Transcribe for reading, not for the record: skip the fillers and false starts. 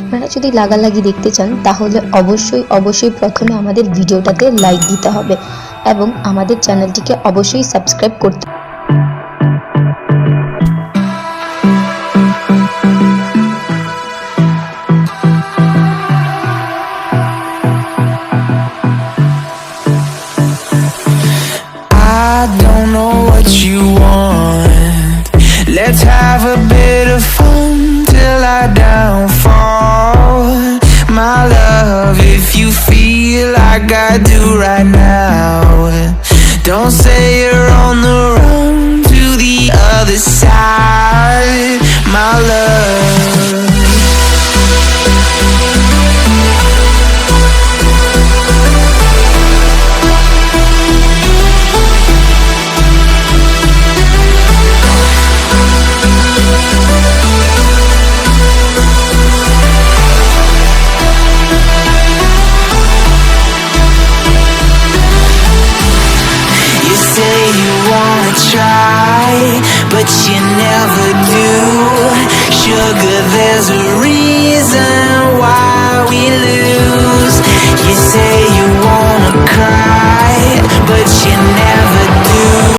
আপনারা যদি লাগালাগি দেখতে চান তাহলে অবশ্যই প্রথমে আমাদের ভিডিওটাতে লাইক দিতে হবে এবং আমাদের চ্যানেলটিকে অবশ্যই সাবস্ক্রাইব করতে I don't know what you want. Let's have a bit of fun till I downfall. My love, if you feel like I do right now, don't say you're on the run to the other side. My love, try, but you never do. Sugar, there's a reason why we lose.